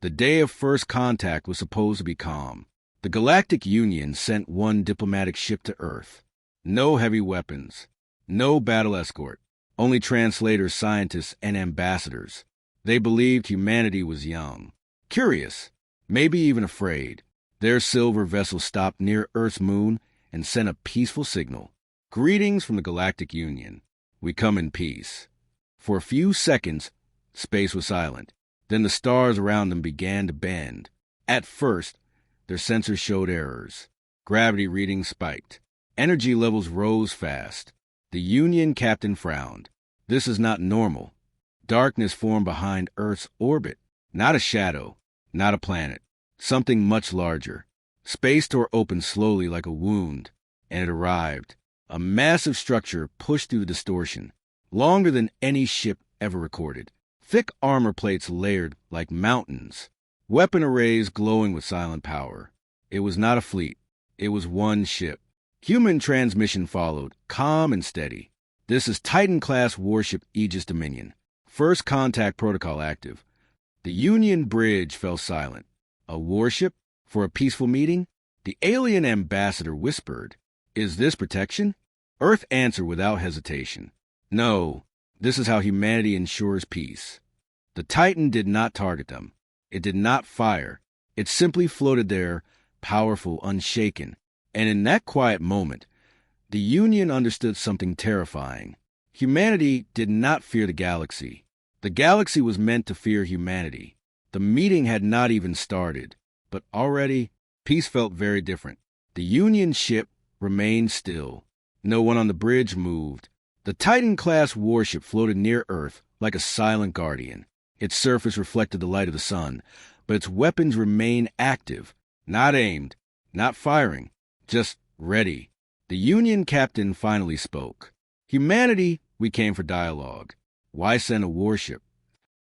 The day of first contact was supposed to be calm. The Galactic Union sent one diplomatic ship to Earth. No heavy weapons. No battle escort. Only translators, scientists, and ambassadors. They believed humanity was young. Curious. Maybe even afraid. Their silver vessel stopped near Earth's moon and sent a peaceful signal. Greetings from the Galactic Union. We come in peace. For a few seconds, space was silent. Then the stars around them began to bend. At first, their sensors showed errors. Gravity readings spiked. Energy levels rose fast. The Union captain frowned. This is not normal. Darkness formed behind Earth's orbit. Not a shadow. Not a planet. Something much larger. Space door opened slowly like a wound, and it arrived. A massive structure pushed through the distortion, longer than any ship ever recorded. Thick armor plates layered like mountains. Weapon arrays glowing with silent power. It was not a fleet. It was one ship. Human transmission followed, calm and steady. This is Titan-class warship Aegis Dominion. First contact protocol active. The Union bridge fell silent. A warship? For a peaceful meeting? The alien ambassador whispered, "Is this protection?" Earth answered without hesitation. No, this is how humanity ensures peace. The Titan did not target them. It did not fire. It simply floated there, powerful, unshaken. And in that quiet moment, the Union understood something terrifying. Humanity did not fear the galaxy. The galaxy was meant to fear humanity. The meeting had not even started, but already peace felt very different. The Union ship remained still. No one on the bridge moved. The Titan-class warship floated near Earth like a silent guardian. Its surface reflected the light of the sun, but its weapons remained active, not aimed, not firing, just ready. The Union captain finally spoke. "Humanity, we came for dialogue. Why send a warship?"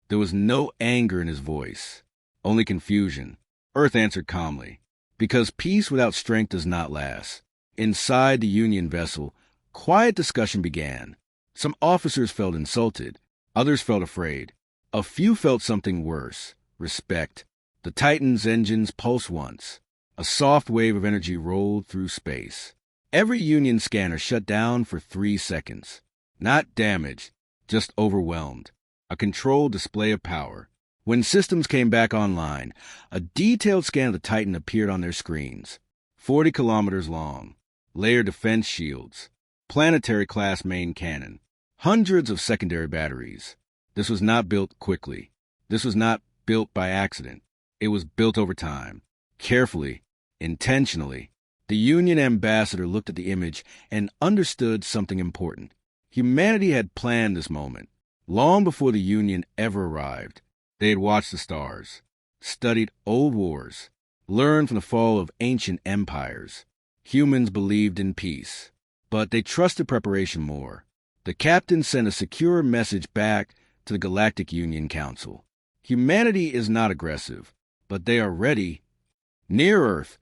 There was no anger in his voice, only confusion. Earth answered calmly, "Because peace without strength does not last." Inside the Union vessel, quiet discussion began. Some officers felt insulted. Others felt afraid. A few felt something worse, respect. The Titan's engines pulsed once. A soft wave of energy rolled through space. Every Union scanner shut down for 3 seconds. Not damaged, just overwhelmed. A controlled display of power. When systems came back online, a detailed scan of the Titan appeared on their screens. 40 kilometers long. Layered defense shields. Planetary-class main cannon. Hundreds of secondary batteries. This was not built quickly. This was not built by accident. It was built over time. Carefully. Intentionally. The Union ambassador looked at the image and understood something important. Humanity had planned this moment. Long before the Union ever arrived, they had watched the stars, studied old wars, learned from the fall of ancient empires. Humans believed in peace, but they trusted preparation more. The captain sent a secure message back to the Galactic Union Council. Humanity is not aggressive, but they are ready. Near Earth,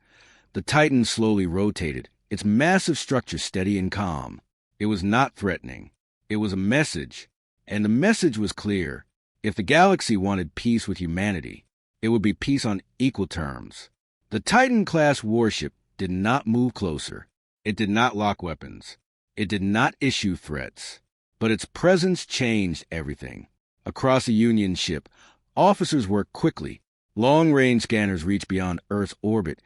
the Titan slowly rotated, its massive structure steady and calm. It was not threatening. It was a message, and the message was clear. If the galaxy wanted peace with humanity, it would be peace on equal terms. The Titan-class warship did not move closer. It did not lock weapons. It did not issue threats. But its presence changed everything. Across the Union ship, officers worked quickly. Long-range scanners reached beyond Earth's orbit,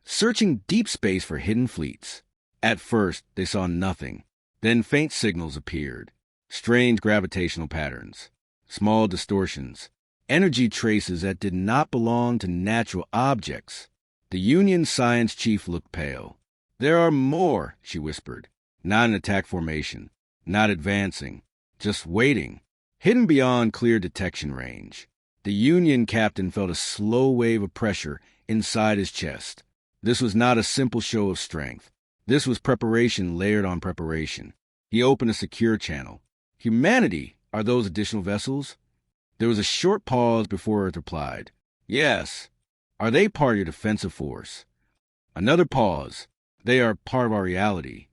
searching deep space for hidden fleets. At first, they saw nothing. Then faint signals appeared. Strange gravitational patterns. Small distortions. Energy traces that did not belong to natural objects. The Union science chief looked pale. "There are more," she whispered. "Not in attack formation. Not advancing. Just waiting. Hidden beyond clear detection range." The Union captain felt a slow wave of pressure inside his chest. This was not a simple show of strength. This was preparation layered on preparation. He opened a secure channel. "Humanity, are those additional vessels?" There was a short pause before Earth replied. "Yes." "Are they part of your defensive force?" Another pause. "They are part of our reality."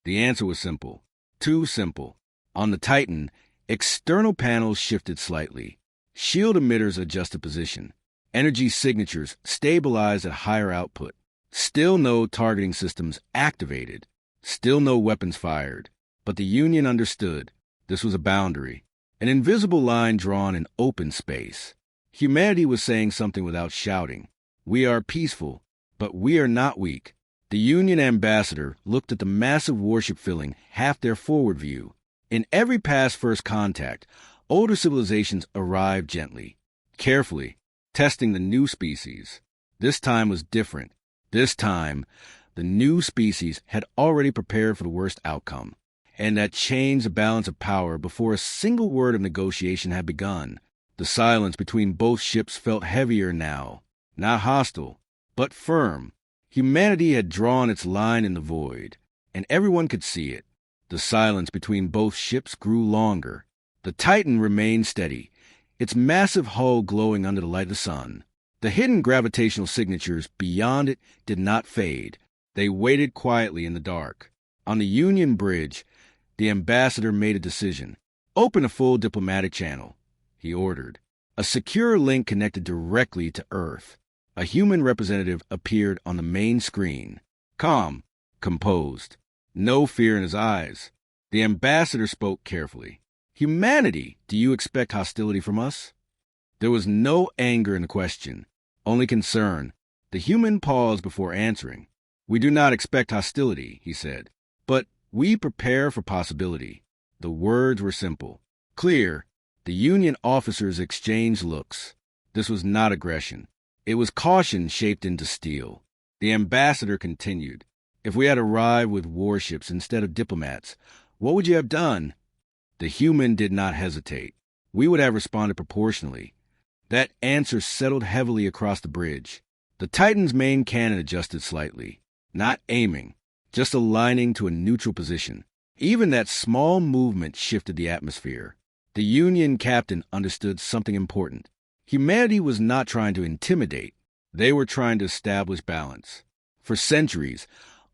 The answer was simple. Too simple. On the Titan, external panels shifted slightly. Shield emitters adjusted position. Energy signatures stabilized at higher output. Still no targeting systems activated. Still no weapons fired. But the Union understood. This was a boundary. An invisible line drawn in open space. Humanity was saying something without shouting. We are peaceful, but we are not weak. The Union ambassador looked at the massive warship filling half their forward view. In every past first contact, older civilizations arrived gently, carefully, testing the new species. This time was different. This time, the new species had already prepared for the worst outcome, and that changed the balance of power before a single word of negotiation had begun. The silence between both ships felt heavier now, not hostile, but firm. Humanity had drawn its line in the void, and everyone could see it. The silence between both ships grew longer. The Titan remained steady, its massive hull glowing under the light of the sun. The hidden gravitational signatures beyond it did not fade. They waited quietly in the dark. On the Union bridge, the ambassador made a decision. Open a full diplomatic channel, he ordered. A secure link connected directly to Earth. A human representative appeared on the main screen. Calm, composed. No fear in his eyes. The ambassador spoke carefully. Humanity, do you expect hostility from us? There was no anger in the question, only concern. The human paused before answering. We do not expect hostility, he said, but we prepare for possibility. The words were simple, clear. The Union officers exchanged looks. This was not aggression. It was caution shaped into steel. The ambassador continued. If we had arrived with warships instead of diplomats, what would you have done? The human did not hesitate. We would have responded proportionally. That answer settled heavily across the bridge. The Titan's main cannon adjusted slightly, not aiming, just aligning to a neutral position. Even that small movement shifted the atmosphere. The Union captain understood something important. Humanity was not trying to intimidate. They were trying to establish balance. For centuries,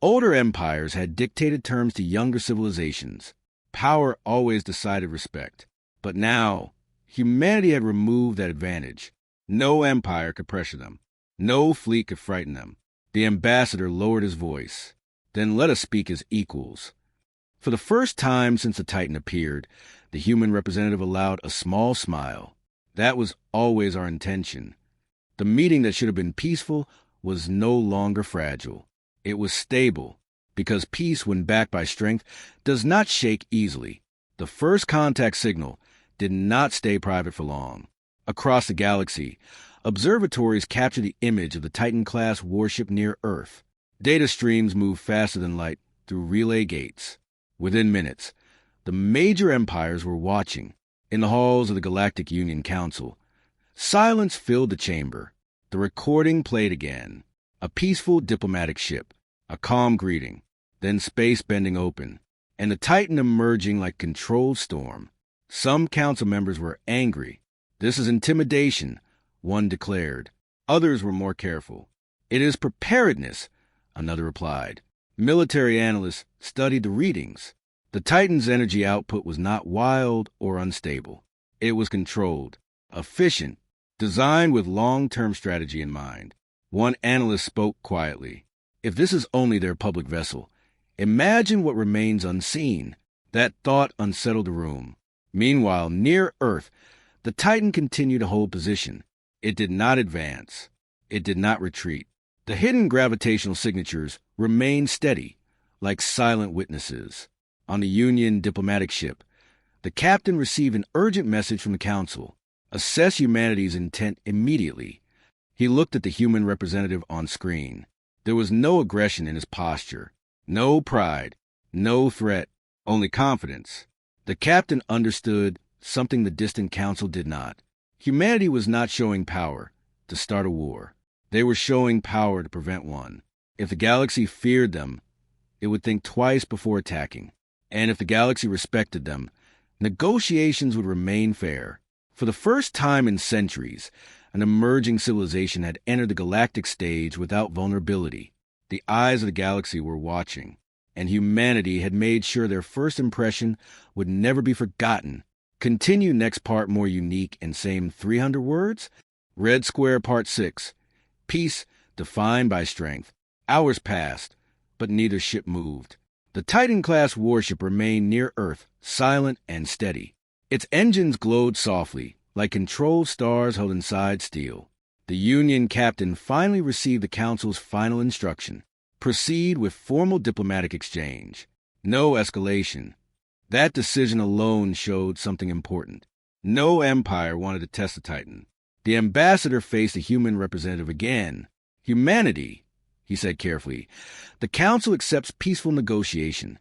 older empires had dictated terms to younger civilizations. Power always decided respect. But now, humanity had removed that advantage. No empire could pressure them. No fleet could frighten them. The ambassador lowered his voice. Then let us speak as equals. For the first time since the Titan appeared, the human representative allowed a small smile. That was always our intention. The meeting that should have been peaceful was no longer fragile. It was stable, because peace, when backed by strength, does not shake easily. The first contact signal did not stay private for long. Across the galaxy, observatories captured the image of the Titan-class warship near Earth. Data streams moved faster than light through relay gates. Within minutes, the major empires were watching. In the halls of the Galactic Union Council, silence filled the chamber. The recording played again. A peaceful diplomatic ship, a calm greeting, then space bending open, and the Titan emerging like controlled storm. Some council members were angry. This is intimidation, one declared. Others were more careful. It is preparedness, another replied. Military analysts studied the readings. The Titan's energy output was not wild or unstable. It was controlled, efficient, designed with long-term strategy in mind. One analyst spoke quietly. If this is only their public vessel, imagine what remains unseen. That thought unsettled the room. Meanwhile, near Earth, the Titan continued to hold position. It did not advance. It did not retreat. The hidden gravitational signatures remained steady, like silent witnesses. On the Union diplomatic ship, the captain received an urgent message from the Council. Assess humanity's intent immediately. He looked at the human representative on screen. There was no aggression in his posture, no pride, no threat, only confidence. The captain understood something the distant Council did not. Humanity was not showing power to start a war. They were showing power to prevent one. If the galaxy feared them, it would think twice before attacking. And if the galaxy respected them, negotiations would remain fair. For the first time in centuries, an emerging civilization had entered the galactic stage without vulnerability. The eyes of the galaxy were watching, and humanity had made sure their first impression would never be forgotten. Continue next part more unique in same 300 words? Red Square Part 6. Peace defined by strength. Hours passed, but neither ship moved. The Titan-class warship remained near Earth, silent and steady. Its engines glowed softly, like controlled stars held inside steel. The Union captain finally received the Council's final instruction. Proceed with formal diplomatic exchange. No escalation. That decision alone showed something important. No empire wanted to test the Titan. The ambassador faced a human representative again. Humanity, he said carefully. The Council accepts peaceful negotiation.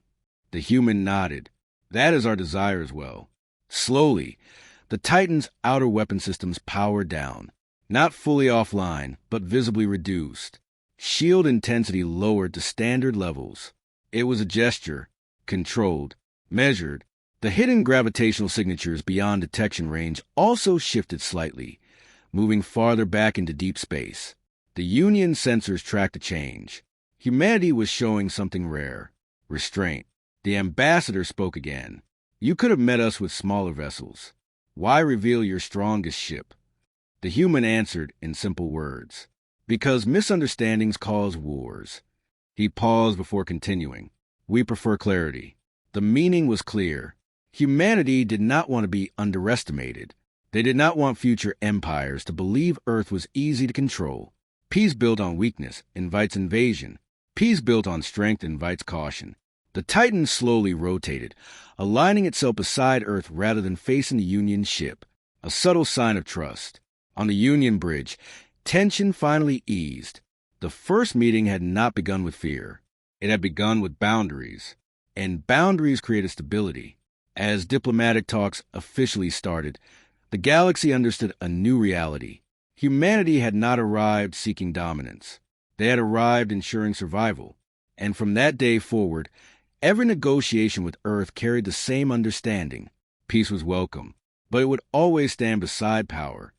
The human nodded. That is our desire as well. Slowly, the Titan's outer weapon systems powered down. Not fully offline, but visibly reduced. Shield intensity lowered to standard levels. It was a gesture, controlled, measured. The hidden gravitational signatures beyond detection range also shifted slightly, moving farther back into deep space. The Union sensors tracked the change. Humanity was showing something rare. Restraint. The ambassador spoke again. You could have met us with smaller vessels. Why reveal your strongest ship? The human answered in simple words. Because misunderstandings cause wars. He paused before continuing. We prefer clarity. The meaning was clear. Humanity did not want to be underestimated. They did not want future empires to believe Earth was easy to control. Peace built on weakness invites invasion. Peace built on strength invites caution. The Titan slowly rotated, aligning itself beside Earth rather than facing the Union ship, a subtle sign of trust. On the Union bridge, tension finally eased. The first meeting had not begun with fear. It had begun with boundaries, and boundaries created stability. As diplomatic talks officially started, the galaxy understood a new reality. Humanity had not arrived seeking dominance. They had arrived ensuring survival. And from that day forward, every negotiation with Earth carried the same understanding. Peace was welcome, but it would always stand beside power.